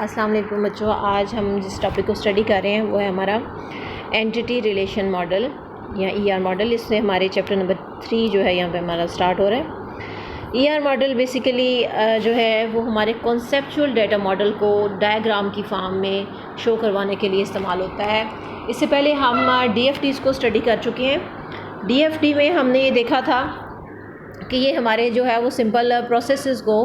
अस्सलाम वालेकुम बच्चों, आज हम जिस टॉपिक को स्टडी कर रहे हैं वो है हमारा एंटिटी रिलेशन मॉडल या ईआर मॉडल। इससे हमारे चैप्टर नंबर 3 जो है यहाँ पे हमारा स्टार्ट हो रहा है। ईआर मॉडल बेसिकली जो है वो हमारे कॉन्सेप्चुअल डाटा मॉडल को डायग्राम की फॉर्म में शो करवाने के लिए इस्तेमाल होता है। इससे पहले हम DFTs को स्टडी कर चुके हैं। DFT में हमने ये देखा था कि ये हमारे जो है वो सिंपल प्रोसेसेस को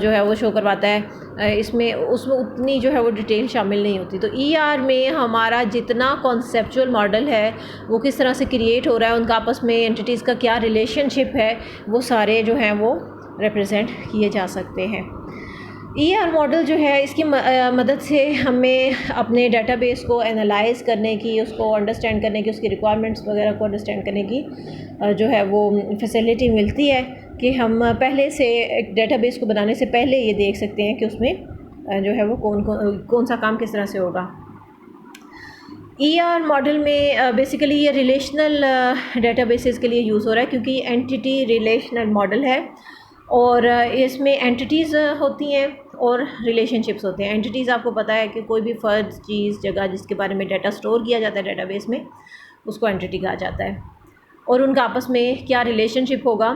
जो है वो शो करवाता है। इसमें उसमें उतनी जो है वो डिटेल शामिल नहीं होती। तो ER में हमारा जितना कॉन्सेप्चुअल मॉडल है वो किस तरह से क्रिएट हो रहा है, उनका आपस में एंटिटीज़ का क्या रिलेशनशिप है, वो सारे जो हैं वो रिप्रेजेंट किए जा सकते हैं। ER मॉडल जो है इसकी मदद से हमें अपने डेटाबेस को एनालाइज करने की, उसको अंडरस्टैंड करने की, उसकी रिक्वायरमेंट्स वगैरह को अंडरस्टैंड करने की जो है वो फैसिलिटी मिलती है कि हम पहले से एक डेटाबेस को बनाने से पहले ये देख सकते हैं कि उसमें जो है वो कौन सा काम किस तरह से होगा। ER मॉडल में बेसिकली ये रिलेशनल डेटाबेसेस के लिए यूज़ हो रहा है क्योंकि एंटिटी रिलेशनल मॉडल है और इसमें एंटिटीज़ होती हैं और रिलेशनशिप्स होते हैं। एंटिटीज़ आपको पता है कि कोई भी फ़र्द, चीज़, जगह जिसके बारे में डाटा स्टोर किया जाता है डेटाबेस में, उसको एंटिटी कहा जाता है। और उनका आपस में क्या रिलेशनशिप होगा,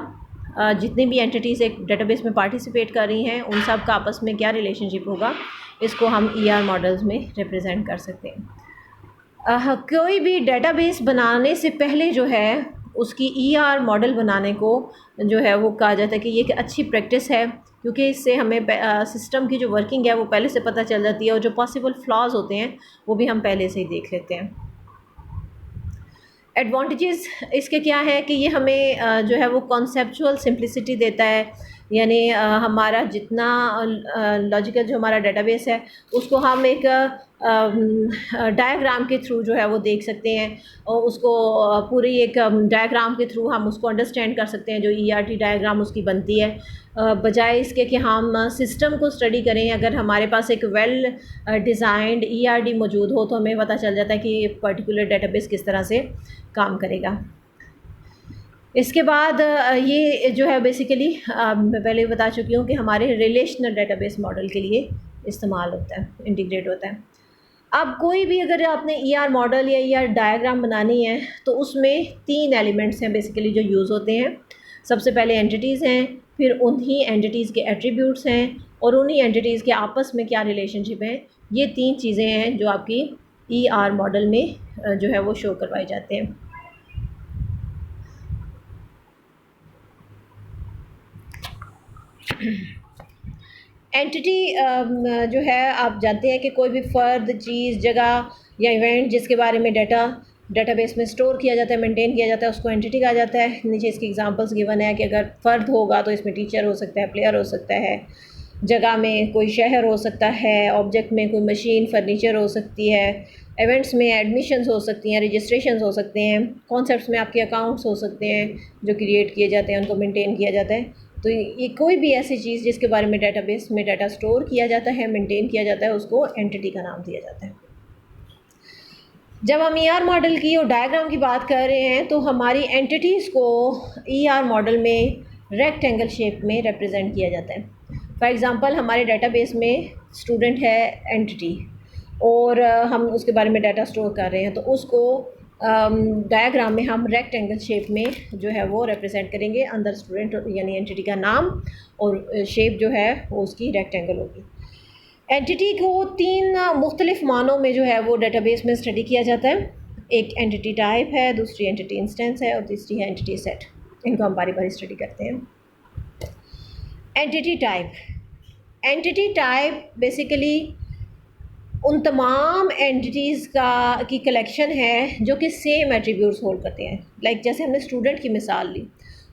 जितनी भी एंटिटीज़ एक डेटाबेस में पार्टिसिपेट कर रही हैं उन सब का आपस में क्या रिलेशनशिप होगा, इसको हम ER मॉडल्स में रिप्रेजेंट कर सकते हैं। कोई भी डेटाबेस बनाने से पहले जो है उसकी ER मॉडल बनाने को जो है वो कहा जाता है कि ये एक अच्छी प्रैक्टिस है क्योंकि इससे हमें सिस्टम की जो वर्किंग है वो पहले से पता चल जाती है और जो पॉसिबल फ्लॉज होते हैं वो भी हम पहले से ही देख लेते हैं। एडवांटेजेस इसके क्या है कि ये हमें जो है वो कॉन्सेप्चुअल सिंप्लिसिटी देता है, यानी हमारा जितना लॉजिकल जो हमारा डेटाबेस है उसको हम एक डायग्राम के थ्रू जो है वो देख सकते हैं और उसको पूरी एक डायग्राम के थ्रू हम उसको अंडरस्टैंड कर सकते हैं जो ERT डायग्राम उसकी बनती है, बजाय इसके कि हम सिस्टम को स्टडी करें। अगर हमारे पास एक वेल डिज़ाइंड ERD मौजूद हो तो हमें पता चल जाता है कि ये पर्टिकुलर डेटाबेस किस तरह से काम करेगा। इसके बाद ये जो है बेसिकली मैं पहले बता चुकी हूँ कि हमारे रिलेशनल डेटाबेस मॉडल के लिए इस्तेमाल होता है, इंटीग्रेट होता है। अब कोई भी अगर आपने ER मॉडल या ER डायग्राम बनानी है तो उसमें 3 एलिमेंट्स हैं बेसिकली जो यूज़ होते हैं। सबसे पहले एंटिटीज़ हैं, फिर उन्हीं एंटिटीज़ के एट्रीब्यूट्स हैं और उन्हीं एंटिटीज़ के आपस में क्या रिलेशनशिप हैं। ये 3 चीज़ें हैं जो आपकी ER मॉडल में जो है वो शो करवाए जाते हैं। एंटिटी जो है आप जानते हैं कि कोई भी फ़र्द, चीज़, जगह या इवेंट जिसके बारे में डेटाबेस में स्टोर किया जाता है, मेंटेन किया जाता है, उसको एंटिटी कहा जाता है। नीचे इसकी एग्जांपल्स गिवन है कि अगर फ़र्द होगा तो इसमें टीचर हो सकता है, प्लेयर हो सकता है, जगह में कोई शहर हो सकता है, ऑब्जेक्ट में कोई मशीन, फर्नीचर हो सकती है, इवेंट्स में एडमिशन्स हो सकती हैं, रजिस्ट्रेशंस हो सकते हैं, कॉन्सेप्ट्स में आपके अकाउंट्स हो सकते हैं जो क्रिएट किए जाते हैं, उनको मेंटेन किया जाता है। तो ये कोई भी ऐसी चीज़ जिसके बारे में डेटाबेस में डाटा स्टोर किया जाता है, मेंटेन किया जाता है, उसको एंटिटी का नाम दिया जाता है। जब हम ER मॉडल की और डायग्राम की बात कर रहे हैं तो हमारी एंटिटीज़ को ER मॉडल में रेक्टेंगल शेप में रिप्रेजेंट किया जाता है। फॉर एग्ज़ाम्पल हमारे डेटाबेस में स्टूडेंट है एंटिटी और हम उसके बारे में डाटा स्टोर कर रहे हैं तो उसको डायग्राम में हम रेक्टेंगल शेप में जो है वो रिप्रेजेंट करेंगे। अंदर स्टूडेंट यानी एंटिटी का नाम और शेप जो है वो उसकी रेक्टेंगल होगी। एंटिटी को 3 मुख्तलिफ मानों में जो है वो डेटाबेस में स्टडी किया जाता है। एक एंटिटी टाइप है, दूसरी एंटिटी इंस्टेंस है और तीसरी है एंटिटी सेट। इनको हम बारी बारी स्टडी करते हैं। एंटिटी टाइप बेसिकली उन तमाम एंटिटीज़ की कलेक्शन है जो कि सेम एट्रीब्यूट्स होल्ड करते हैं। लाइक जैसे हमने स्टूडेंट की मिसाल ली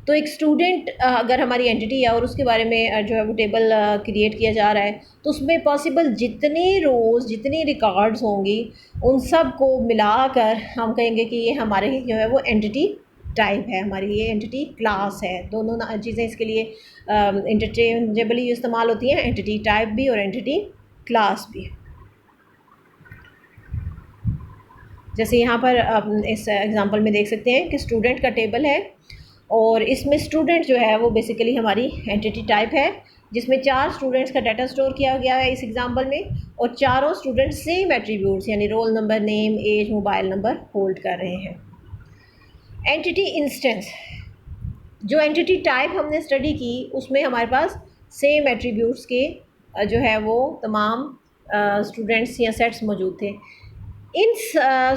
तो एक स्टूडेंट अगर हमारी एंटिटी है और उसके बारे में जो है वो टेबल क्रिएट किया जा रहा है तो उसमें पॉसिबल जितनी रोज़, जितनी रिकॉर्ड्स होंगी उन सब को मिलाकर हम कहेंगे कि ये हमारे जो है वो एंटिटी टाइप है, हमारी ये एंटिटी क्लास है। दोनों चीज़ें इसके लिए इंटरचेंजेबली इस्तेमाल होती हैं, एंटिटी टाइप भी और एंटिटी क्लास भी। जैसे यहाँ पर आप इस एग्ज़ाम्पल में देख सकते हैं कि स्टूडेंट का टेबल है और इसमें स्टूडेंट जो है वो बेसिकली हमारी एंटिटी टाइप है, जिसमें 4 स्टूडेंट्स का डाटा स्टोर किया गया है इस एग्जांपल में, और चारों स्टूडेंट्स सेम एट्रीब्यूट्स यानी roll number, name, age, mobile number hold कर रहे हैं। एंटिटी इंस्टेंस, जो एंटिटी टाइप हमने स्टडी की उसमें हमारे पास सेम एट्रीब्यूट्स के जो है वो तमाम स्टूडेंट्स या सेट्स मौजूद थे। इन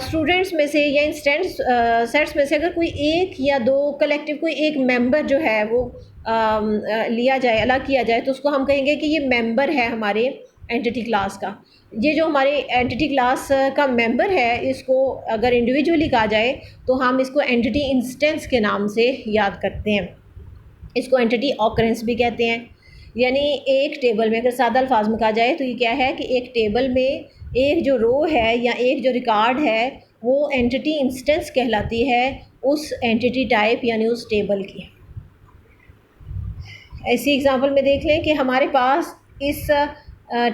स्टूडेंट्स में से या इन सेट्स में से अगर कोई एक या दो कलेक्टिव कोई एक मेंबर जो है वो लिया जाए, अलग किया जाए, तो उसको हम कहेंगे कि ये मेंबर है हमारे एंटिटी क्लास का। ये जो हमारे एंटिटी क्लास का मेंबर है, इसको अगर इंडिविजुअली कहा जाए तो हम इसको एंटिटी इंस्टेंस के नाम से याद करते हैं। इसको एंटिटी ऑकरेंस भी कहते हैं। यानी एक टेबल में अगर सादा अल्फाज में कहा जाए तो ये क्या है कि एक टेबल में एक जो रो है या एक जो रिकॉर्ड है वो एंटिटी इंस्टेंस कहलाती है उस एंटिटी टाइप यानी उस टेबल की। ऐसी एग्जांपल में देख लें कि हमारे पास इस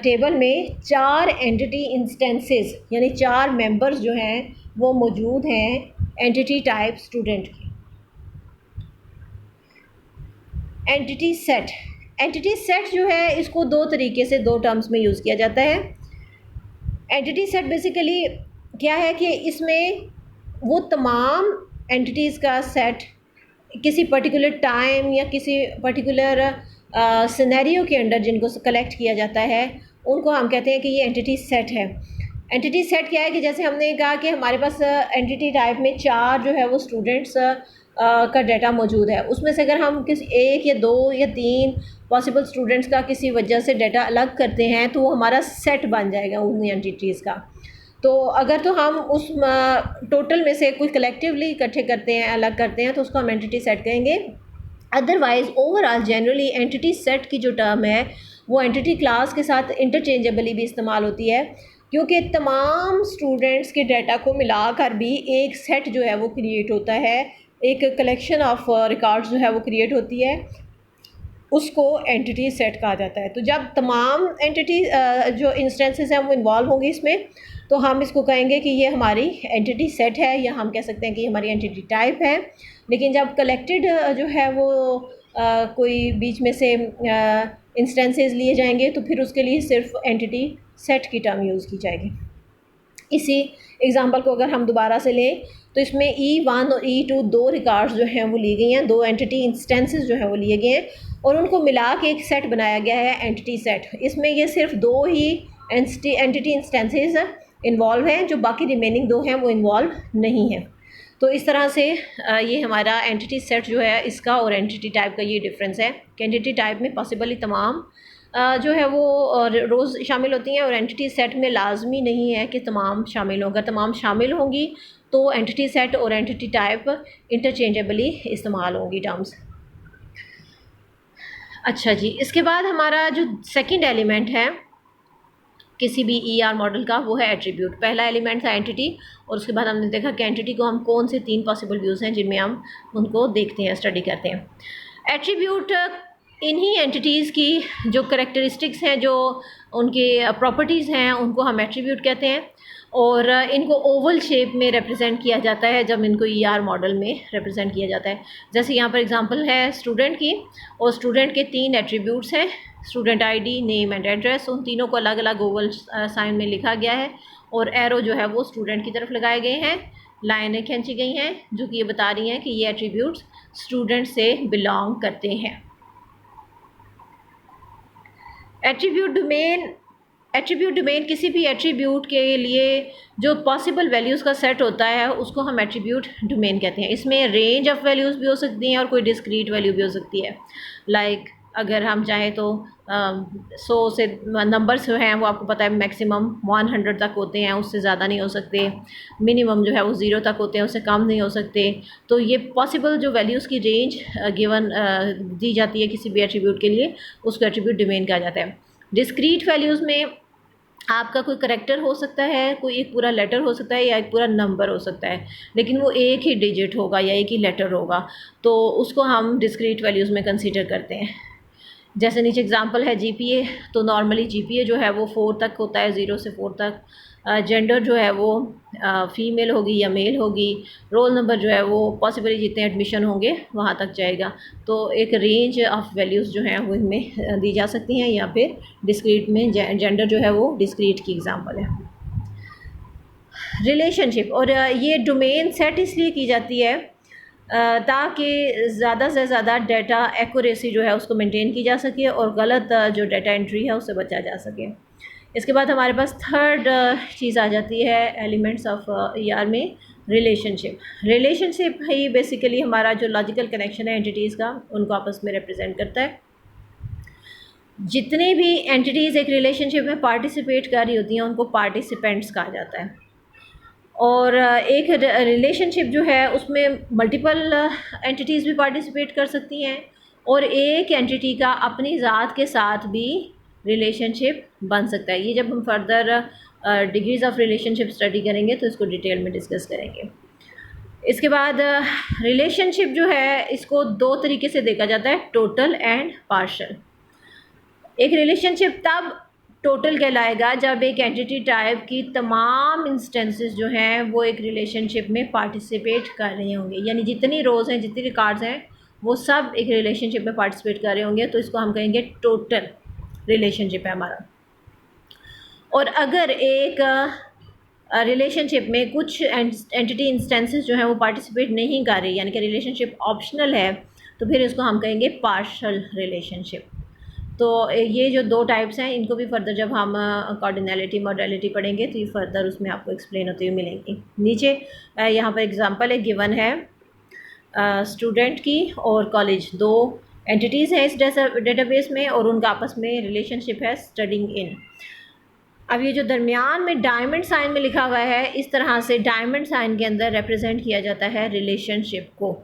टेबल में 4 एंटिटी इंस्टेंसेस यानी 4 मेंबर्स जो हैं वो मौजूद हैं एंटिटी टाइप स्टूडेंट की। एंटिटी सेट जो है इसको दो तरीके से, दो टर्म्स में यूज़ किया जाता है। एंटिटी सेट बेसिकली क्या है कि इसमें वो तमाम एंटिटीज़ का सेट किसी पर्टिकुलर टाइम या किसी पर्टिकुलर सिनेरियो के अंदर जिनको कलेक्ट किया जाता है उनको हम कहते हैं कि ये एंटिटी सेट है। एंटिटी सेट क्या है कि जैसे हमने कहा कि हमारे पास एंटिटी टाइप में 4 जो है वो स्टूडेंट्स का डाटा मौजूद है, उसमें से अगर हम किसी 1 या 2 या 3 पॉसिबल स्टूडेंट्स का किसी वजह से डाटा अलग करते हैं तो वो हमारा सेट बन जाएगा उन एंटिटीज़ का। तो अगर तो हम उस टोटल में से कोई कलेक्टिवली इकट्ठे करते हैं, अलग करते हैं, तो उसको हम एंटिटी सेट कहेंगे। Otherwise overall generally entity set की जो टर्म है वो एंटिटी क्लास के साथ इंटरचेंजेबली भी इस्तेमाल होती है, क्योंकि तमाम स्टूडेंट्स के डाटा को मिलाकर भी एक सेट जो है वो क्रिएट होता है, एक कलेक्शन ऑफ रिकॉर्ड्स जो है वो क्रिएट होती है, उसको एंटिटी सेट कहा जाता है। तो जब तमाम एंटिटी जो इंस्टेंसेस हैं वो इन्वॉल्व होंगे इसमें, तो हम इसको कहेंगे कि ये हमारी एंटिटी सेट है, या हम कह सकते हैं कि हमारी एंटिटी टाइप है। लेकिन जब कलेक्टेड जो है वो कोई बीच में से इंस्टेंसेस लिए जाएंगे तो फिर उसके लिए सिर्फ एंटिटी सेट की टर्म यूज़ की जाएगी। इसी एग्जांपल को अगर हम दोबारा से लें तो इसमें E1 और E2 दो रिकॉर्ड्स जो हैं वो ली गई हैं, दो एंटिटी इंस्टेंसेस जो हैं वो लिए गए हैं और उनको मिला के एक सेट बनाया गया है एंटिटी सेट। इसमें ये सिर्फ 2 ही एंटिटी इंस्टेंसेस इन्वॉल्व हैं, जो बाकी रिमेनिंग 2 हैं वो इन्वॉल्व नहीं हैं। तो इस तरह से ये हमारा एंटिटी सेट जो है इसका और एंटिटी टाइप का ये डिफरेंस है कि एंटिटी टाइप में पॉसिबली तमाम जो है वो रोज़ शामिल होती हैं और एंटिटी सेट में लाजमी नहीं है कि तमाम शामिल हों। अगर तमाम शामिल होंगी तो एंटिटी सेट और एंटिटी टाइप इंटरचेंजेबली इस्तेमाल होंगी टर्म्स। अच्छा जी, इसके बाद हमारा जो सेकंड एलिमेंट है किसी भी ER मॉडल का वो है एट्रीब्यूट। पहला एलिमेंट था एंटिटी और उसके बाद हमने देखा कि एंटिटी को हम कौन से 3 पॉसिबल व्यूज़ हैं जिनमें हम उनको देखते हैं, स्टडी करते हैं। एट्रीब्यूट इन्हीं एंटिटीज़ की जो करैक्टरिस्टिक्स हैं, जो उनके प्रॉपर्टीज़ हैं, उनको हम एट्रीब्यूट कहते हैं और इनको ओवल शेप में रिप्रेजेंट किया जाता है जब इनको ER मॉडल में रिप्रेजेंट किया जाता है। जैसे यहाँ पर एग्जांपल है स्टूडेंट की, और स्टूडेंट के 3 एट्रीब्यूट्स हैं, student ID, name and address. उन तीनों को अलग अलग ओवल साइन में लिखा गया है और एरो जो है वो स्टूडेंट की तरफ लगाए गए हैं, लाइनें खींची गई हैं जो कि ये बता रही हैं कि ये एट्रीब्यूट्स स्टूडेंट से बिलोंग करते हैं। एट्रीब्यूट डोमेन किसी भी एट्रीब्यूट के लिए जो पॉसिबल वैल्यूज़ का सेट होता है उसको हम एट्रीब्यूट डोमेन कहते हैं। इसमें रेंज ऑफ वैल्यूज़ भी हो सकती हैं और कोई डिस्क्रीट वैल्यू भी हो सकती है। लाइक अगर हम चाहें तो 100 से नंबर्स जो हैं वो आपको पता है मैक्सिमम 100 तक होते हैं, उससे ज़्यादा नहीं हो सकते। मिनिमम जो है वो 0 तक होते हैं, उससे कम नहीं हो सकते। तो ये पॉसिबल जो वैल्यूज़ की रेंज गिवन दी जाती है किसी भी एट्रीब्यूट के लिए, उसको एट्रीब्यूट डोमेन कहा जाता है। डिस्क्रीट वैल्यूज़ में आपका कोई करैक्टर हो सकता है, कोई एक पूरा लेटर हो सकता है या एक पूरा नंबर हो सकता है, लेकिन वो एक ही डिजिट होगा या एक ही लेटर होगा, तो उसको हम डिस्क्रीट वैल्यूज़ में कंसीडर करते हैं। जैसे नीचे एग्जांपल है GPA, तो नॉर्मली GPA जो है वो 4 तक होता है, 0 से 4 तक। जेंडर जो है वो फ़ीमेल होगी या मेल होगी, रोल नंबर जो है वो पॉसिबली जितने एडमिशन होंगे वहाँ तक जाएगा। तो एक रेंज ऑफ वैल्यूज़ जो हैं वो इनमें दी जा सकती हैं, या फिर डिस्क्रीट में जेंडर जो है वो डिस्क्रीट की एग्जांपल है। रिलेशनशिप, और ये डोमेन सेट इसलिए की जाती है ताकि ज़्यादा से ज़्यादा डाटा एक्यूरेसी जो है उसको मेंटेन की जा सके और गलत जो डाटा एंट्री है उससे बचा जा सके। इसके बाद हमारे पास थर्ड चीज़ आ जाती है एलिमेंट्स ऑफ ईआर में, रिलेशनशिप। रिलेशनशिप ही बेसिकली हमारा जो लॉजिकल कनेक्शन है एंटिटीज़ का, उनको आपस में रिप्रेजेंट करता है। जितने भी एंटिटीज़ एक रिलेशनशिप में पार्टिसिपेट कर रही होती हैं उनको पार्टिसिपेंट्स कहा जाता है। और एक रिलेशनशिप जो है उसमें मल्टीपल एंटिटीज़ भी पार्टिसिपेट कर सकती हैं, और एक एंटिटी का अपनी ज़ात के साथ भी रिलेशनशिप बन सकता है। ये जब हम further degrees of relationship study करेंगे तो इसको डिटेल में डिस्कस करेंगे। इसके बाद रिलेशनशिप जो है इसको दो तरीके से देखा जाता है, टोटल एंड पार्शल। एक रिलेशनशिप तब टोटल कहलाएगा जब एक एंटिटी टाइप की तमाम इंस्टेंसेस जो हैं वो एक रिलेशनशिप में पार्टिसिपेट कर रहे होंगे, यानी जितनी रोज़ हैं, जितनी रिकॉर्ड्स हैं, वो सब एक रिलेशनशिप में पार्टिसिपेट कर रहे होंगे, तो इसको हम कहेंगे टोटल रिलेशनशिप है हमारा। और अगर एक रिलेशनशिप में कुछ एंटिटी इंस्टेंसेस जो हैं वो पार्टिसिपेट नहीं कर रही, यानी कि रिलेशनशिप ऑप्शनल है, तो फिर इसको हम कहेंगे पार्शल रिलेशनशिप। तो ये जो दो टाइप्स हैं इनको भी फर्दर जब हम कॉर्डिनैलिटी मॉडलिटी पढ़ेंगे तो ये फर्दर उसमें आपको एक्सप्लेन होती हुई मिलेंगी। नीचे यहाँ पर एग्जांपल एक गिवन है स्टूडेंट की और कॉलेज, दो एंटिटीज़ हैं इस डेटाबेस में और उनका आपस में रिलेशनशिप है स्टडिंग इन। अब ये जो दरमियान में डायमंड साइन में लिखा हुआ है, इस तरह से डायमंड साइन के अंदर रिप्रेजेंट किया जाता है रिलेशनशिप को।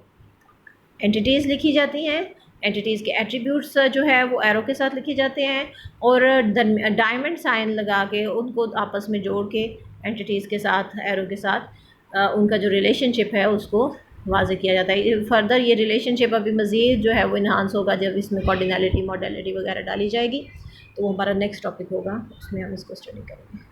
एंटिटीज़ लिखी जाती हैं, एंटिटीज़ के एट्रीब्यूट्स जो है वो एरो के साथ लिखे जाते हैं, और डायमंड साइन लगा के उनको आपस में जोड़ के एंटिटीज़ के साथ एरो के साथ उनका जो रिलेशनशिप है उसको वाज़े किया जाता है। फर्दर ये रिलेशनशिप अभी मज़ीद जो है वो इन्हांस होगा जब इसमें कॉर्डिनैलिटी मॉडलिटी वगैरह डाली जाएगी, तो वो हमारा नेक्स्ट टॉपिक होगा, उसमें हम इसको स्टडी करेंगे।